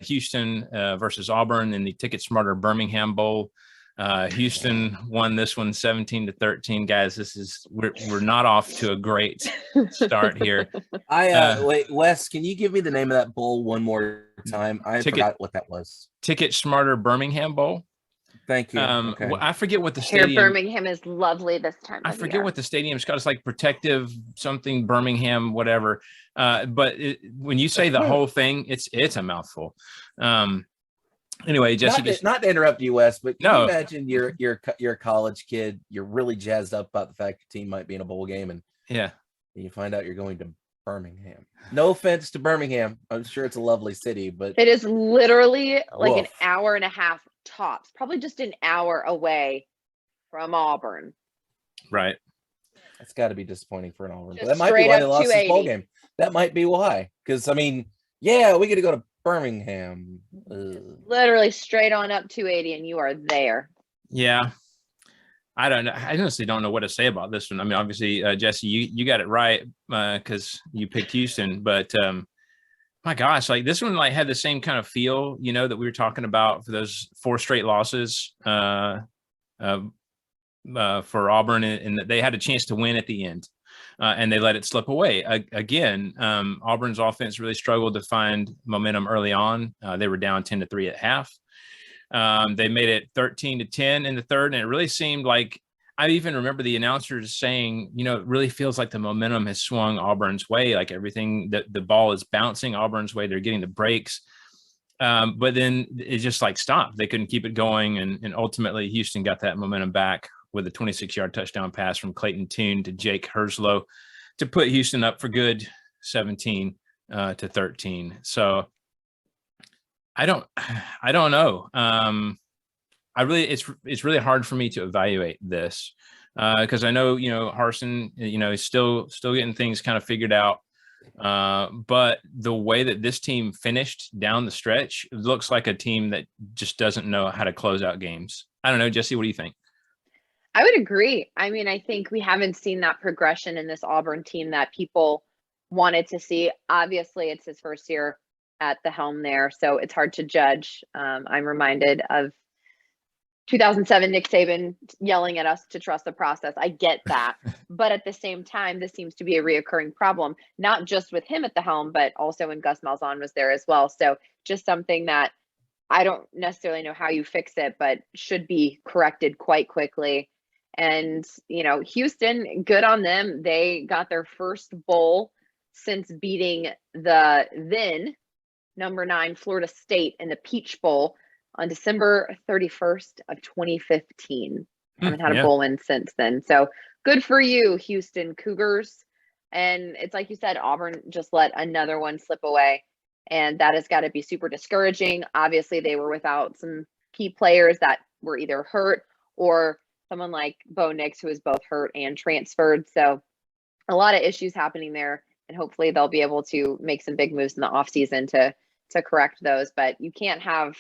Houston versus Auburn in the TicketSmarter Birmingham Bowl. Houston won this one 17-13. Guys, we're not off to a great start here. Wait, Wes, can you give me the name of that bowl one more time? I forgot what that was. TicketSmarter Birmingham Bowl. Thank you. Okay. I forget what the stadium. Birmingham is lovely this time. I forget what the stadium's called. It's like Protective something Birmingham, whatever. But when you say the whole thing, it's a mouthful. Anyway, Jesse, not to interrupt you, Wes, but can you imagine you're a college kid, you're really jazzed up about the fact your team might be in a bowl game, and you find out you're going to Birmingham. No offense to Birmingham, I'm sure it's a lovely city, but it is literally like an hour and a half tops, probably just an hour away from Auburn. Right. That's got to be disappointing for an Auburn. That might be why they lost this bowl game. That might be why. Because, I mean, we get to go to Birmingham. Literally straight on up 280 and you are there. Yeah. I don't know. I honestly don't know what to say about this one. I mean, obviously, Jesse, you got it right because you picked Houston. But, my gosh, like this one like had the same kind of feel, that we were talking about for those 4 straight losses for Auburn. And they had a chance to win at the end. And they let it slip away. Again, Auburn's offense really struggled to find momentum early on. They were down 10-3 at half. They made it 13-10 in the third, and it really seemed like I even remember the announcers saying, it really feels like the momentum has swung Auburn's way, like everything that the ball is bouncing Auburn's way. They're getting the breaks. But then it just like stopped. They couldn't keep it going. And ultimately Houston got that momentum back with a 26-yard touchdown pass from Clayton Tune to Jake Herslow to put Houston up for good 17-13. So I don't know. It's really hard for me to evaluate this because I know, Harsin, is still getting things kind of figured out. But the way that this team finished down the stretch, it looks like a team that just doesn't know how to close out games. I don't know, Jesse, what do you think? I would agree. I mean, I think we haven't seen that progression in this Auburn team that people wanted to see. Obviously, it's his first year at the helm there, so it's hard to judge. I'm reminded of 2007 Nick Saban yelling at us to trust the process. I get that. But at the same time, this seems to be a reoccurring problem, not just with him at the helm, but also when Gus Malzahn was there as well. So just something that I don't necessarily know how you fix it, but should be corrected quite quickly. And, Houston, good on them. They got their first bowl since beating the then number 9 Florida State in the Peach Bowl on December 31st of 2015. Haven't had a bowl win since then. So good for you, Houston Cougars. And it's like you said, Auburn just let another one slip away. And that has got to be super discouraging. Obviously, they were without some key players that were either hurt or someone like Bo Nix, who is both hurt and transferred. So a lot of issues happening there. And hopefully they'll be able to make some big moves in the offseason to correct those. But you can't have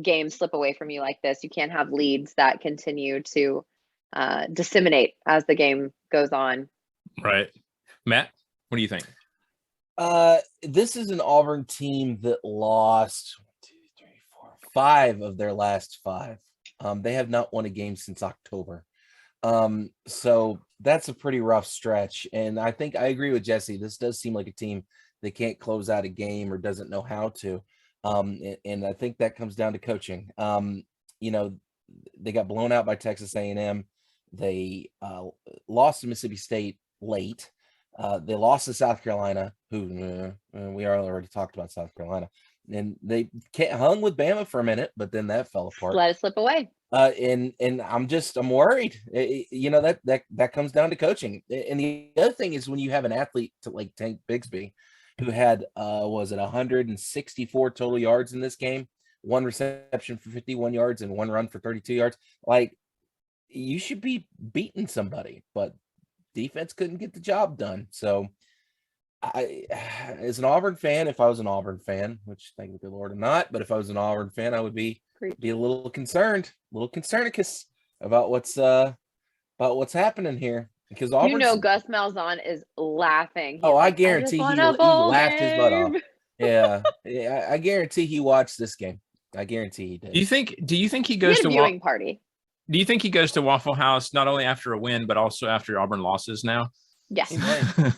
games slip away from you like this. You can't have leads that continue to disseminate as the game goes on. Right. Matt, what do you think? This is an Auburn team that lost 5 of their last 5. They have not won a game since October. So that's a pretty rough stretch. And I think I agree with Jesse. This does seem like a team that can't close out a game or doesn't know how to. And I think that comes down to coaching. They got blown out by Texas A&M. They lost to Mississippi State late. They lost to South Carolina, who we already talked about South Carolina. And they hung with Bama for a minute, but then that fell apart. Let it slip away. And I'm worried. That comes down to coaching. And the other thing is when you have an athlete like Tank Bigsby, who had 164 total yards in this game, 1 reception for 51 yards and 1 run for 32 yards. Like, you should be beating somebody, but defense couldn't get the job done. So as an Auburn fan, if I was an Auburn fan, which thank the good Lord I'm not, but if I was an Auburn fan, I would be a little concerned, about what's happening here. Because Auburn, Gus Malzahn is laughing. I guarantee he laughed his butt off. Yeah, I guarantee he watched this game. I guarantee he did. Do you think he We goes had a to viewing party. Do you think he goes to Waffle House not only after a win, but also after Auburn losses now? Yes. He might.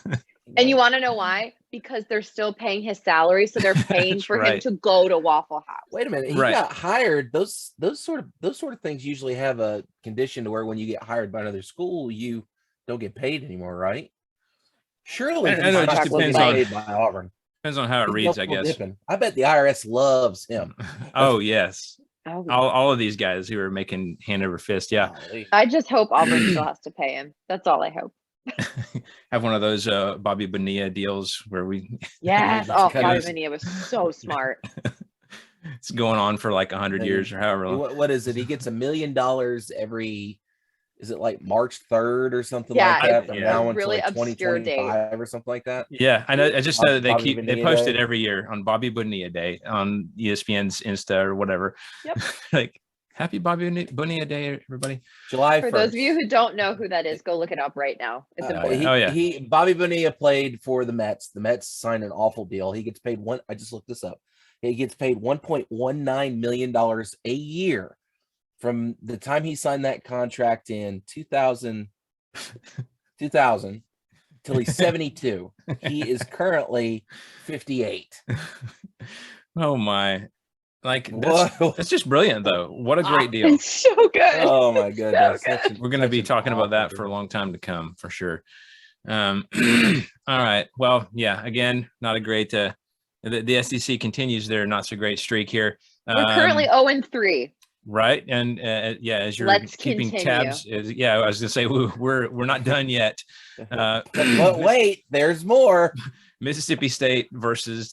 And you want to know why? Because they're still paying his salary, so they're paying That's for him right. to go to Waffle House. Wait a minute. He Right. got hired. Those sort of things usually have a condition to where when you get hired by another school, you don't get paid anymore, right? Surely I he's know, it not just getting depends on- paid by Auburn. Depends on how it He's reads, I double guess. dipping. I bet the IRS loves him. Oh yes, Oh, all of these guys who are making hand over fist. Yeah, Golly. I just hope Auburn still has to pay him. That's all I hope. have one of those Bobby Bonilla deals where we Yes. Just Oh, cut Bobby his- Bonilla was so smart. it's going on for like 100 years or however long. What is it? He gets $1 million every. Is it like March 3rd or something Yeah, like that? From it's now a until really like obscure date. 2025 or something like that. Yeah, I know. I just know that Bobby they Bonilla post Day. it every year on Bobby Bonilla Day on ESPN's Insta or whatever. Yep. Like, happy Bobby Bonilla Day, everybody. July 1st. For those of you who don't know who that is, go look it up right now. It's important. Oh, yeah. Bobby Bonilla played for the Mets. The Mets signed an awful deal. He gets paid I just looked this up. He gets paid $1.19 million a year from the time he signed that contract in 2000 till he's 72. He is currently 58. Oh my. Like Whoa. that's just brilliant though. What a great deal. It's so good. Oh my goodness. good. Such an- We're going to such be an talking about that awful for a deal. long time to come for sure. All right. Well, yeah, again, not a great the SEC continues their not so great streak here. We're currently 0-3. Right. And yeah, as you're Let's keeping continue. tabs, yeah, I was gonna say we're not done yet. But wait, there's more. Mississippi State versus